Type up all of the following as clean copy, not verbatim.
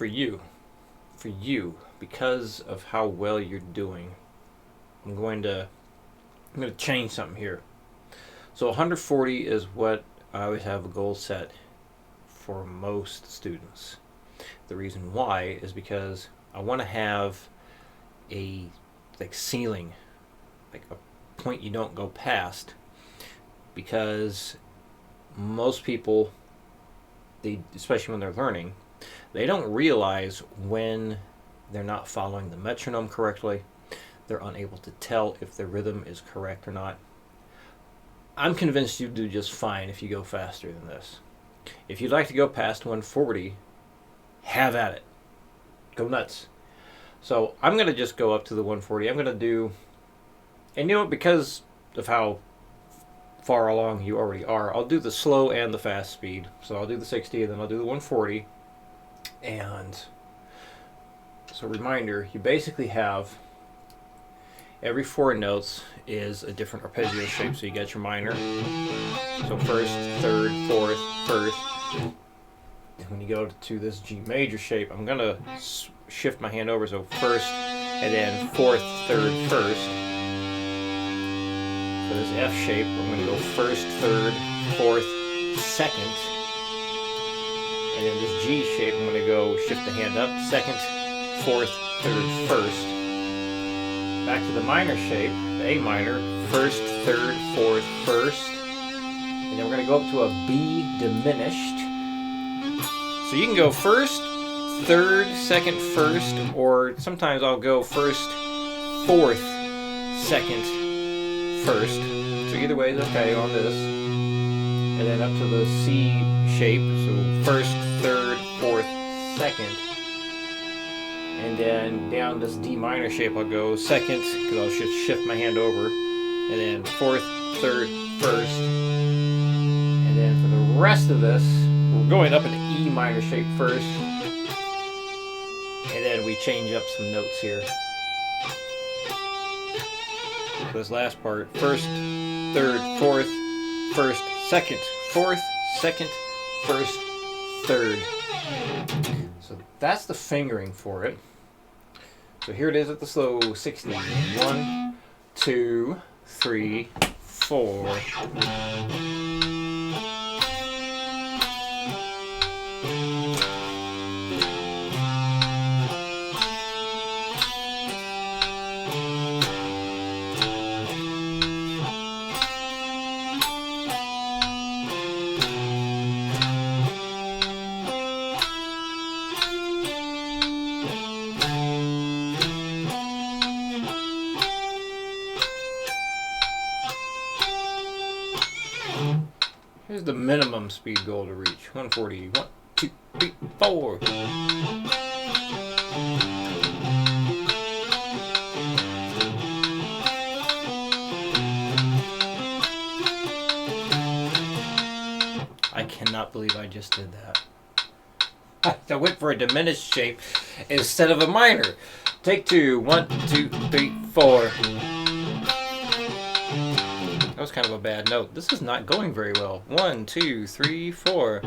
for you, because of how well you're doing, I'm going to change something here. So 140 is what I always have a goal set for most students. The reason why is because I want to have a ceiling, like a point you don't go past, because most people, especially when they're learning, they don't realize when they're not following the metronome correctly. They're unable to tell if the rhythm is correct or not. I'm convinced you do just fine if you go faster than this. If you'd like to go past 140, have at it. Go nuts. So I'm going to just go up to the 140. I'm going to do, and you know what, because of how far along you already are, I'll do the slow and the fast speed. So I'll do the 60 and then I'll do the 140. And so reminder, you basically have every 4 notes is a different arpeggio shape. So you got your minor. So first, third, fourth, first. And when you go to this G major shape, I'm going to shift my hand over. So first, and then fourth, third, first. For this F shape, I'm going to go first, third, fourth, second. And then this G shape, I'm going to go shift the hand up, second, fourth, third, first. Back to the minor shape, the A minor, first, third, fourth, first. And then we're going to go up to a B diminished. So you can go first, third, second, first, or sometimes I'll go first, fourth, second, first. So either way is okay on this. And then up to the C shape, so first, third, fourth, second. And then down this D minor shape, I'll go second, because I'll just shift my hand over. And then fourth, third, first. And then for the rest of this, we're going up in the E minor shape first. And then we change up some notes here. For this last part, first, third, fourth, first, second, fourth, second, first, third. So that's the fingering for it. So here it is at the slow 60. 1, 2, 3, 4. Here's the minimum speed goal to reach. 140. 1, 2, 3, 4. I cannot believe I just did that. I went for a diminished shape instead of a minor. Take 2. 1, 2, 3, 4. That was kind of a bad note. This is not going very well. 1, 2, 3, 4.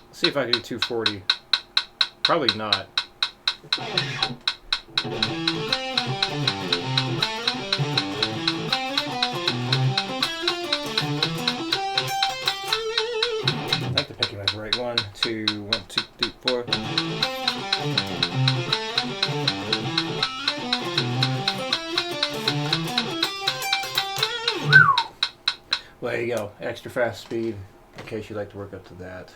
Let's see if I can do 240. Probably not. Right, 1, 2, 1, 2, 3, 4. Well, there you go. Extra fast speed, in case you'd like to work up to that.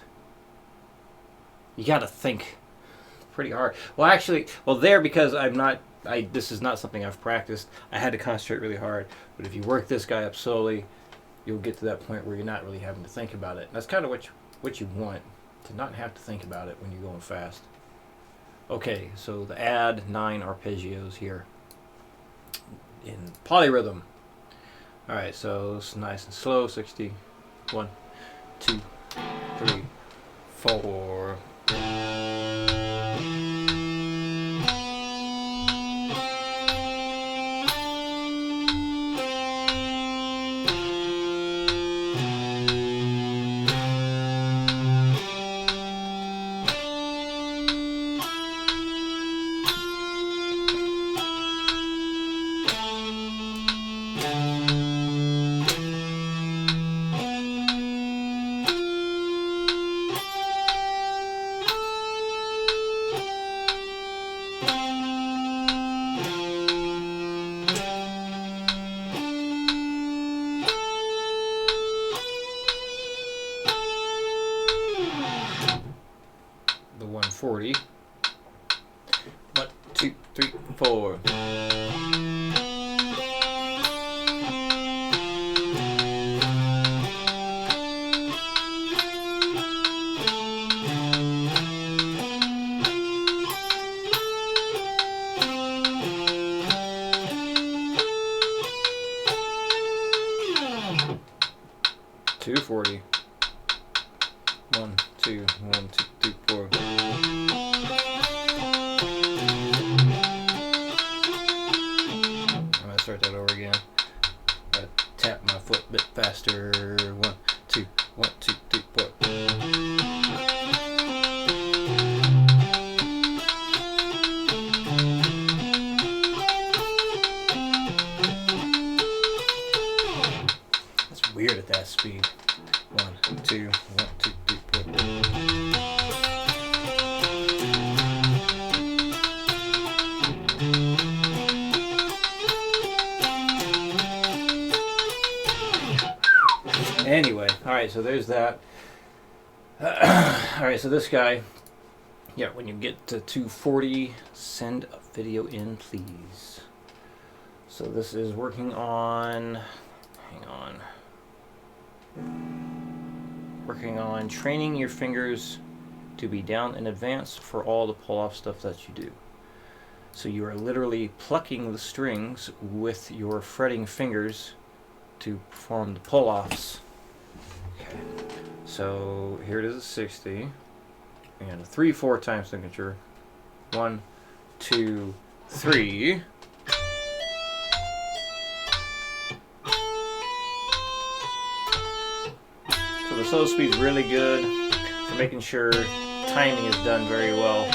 You got to think pretty hard. Well, actually, there, because this is not something I've practiced. I had to concentrate really hard. But if you work this guy up slowly, you'll get to that point where you're not really having to think about it. That's kind of what you want, to not have to think about it when you're going fast. Okay, so the add 9 arpeggios here in polyrhythm. Alright, so it's nice and slow. 60. 1, 2, 3, 4. 140. 1, 2, 3, 4. Two 40. 1, 2, 1, 2, 3, 4. I'm gonna start that over again. Gotta tap my foot a bit faster. 1, 2, 1, 2, 3, 4. That's weird at that speed. 1, 2, 1, 2, 3, 4. Anyway, alright, so there's that. Alright, so this guy, yeah, when you get to 240, send a video in, please. So this is working on, hang on, working on training your fingers to be down in advance for all the pull-off stuff that you do. So you are literally plucking the strings with your fretting fingers to perform the pull-offs. Okay, so here it is a 60 and a 3/4 time signature. 1, 2, 3. So the slow speed's really good for making sure timing is done very well.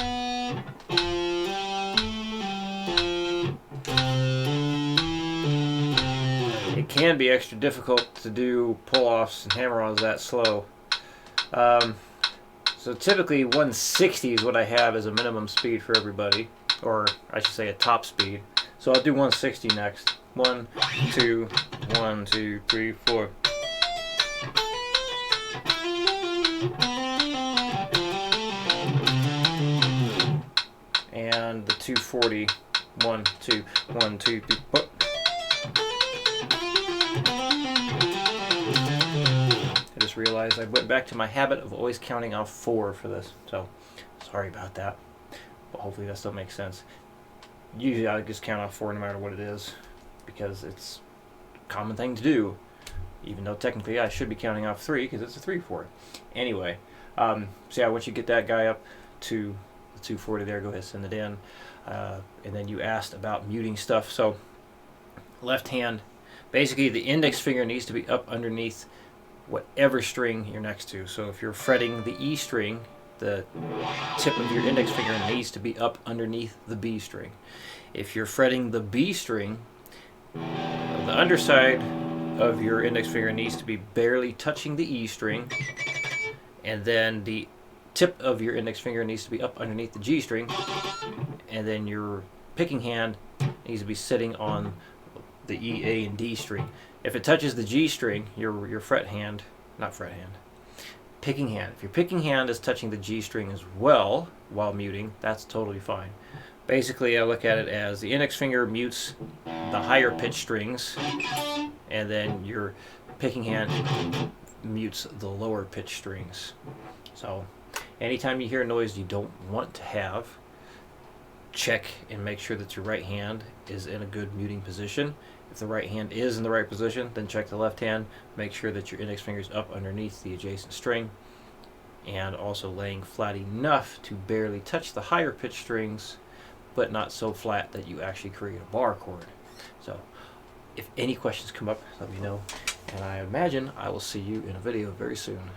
It can be extra difficult to do pull-offs and hammer-ons that slow. So typically 160 is what I have as a minimum speed for everybody, or I should say a top speed. So I'll do 160 next. 1, 2, 1, 2, 3, 4. And the 240. 1, 2, 1, 2, 3, 4. I just realized I went back to my habit of always counting off 4 for this, so sorry about that, but hopefully that still makes sense. Usually I just count off 4 no matter what it is, because it's a common thing to do, even though technically I should be counting off 3 because it's a 3/4. Anyway, so yeah, once you get that guy up to the 240 there, go ahead and send it in. And then you asked about muting stuff. So left hand, basically the index finger needs to be up underneath whatever string you're next to. So if you're fretting the E string, the tip of your index finger needs to be up underneath the B string. If you're fretting the B string, the underside of your index finger needs to be barely touching the E string, and then the tip of your index finger needs to be up underneath the G string, and then your picking hand needs to be sitting on the E, A, and D string. If it touches the G string, your fret hand, not fret hand, picking hand. If your picking hand is touching the G string as well while muting, that's totally fine. Basically, I look at it as the index finger mutes the higher pitch strings, and then your picking hand mutes the lower pitch strings. So anytime you hear a noise you don't want to have, check and make sure that your right hand is in a good muting position. If the right hand is in the right position, then check the left hand. Make sure that your index finger is up underneath the adjacent string, and also laying flat enough to barely touch the higher pitch strings, but not so flat that you actually create a bar chord. So if any questions come up, let me know, and I imagine I will see you in a video very soon.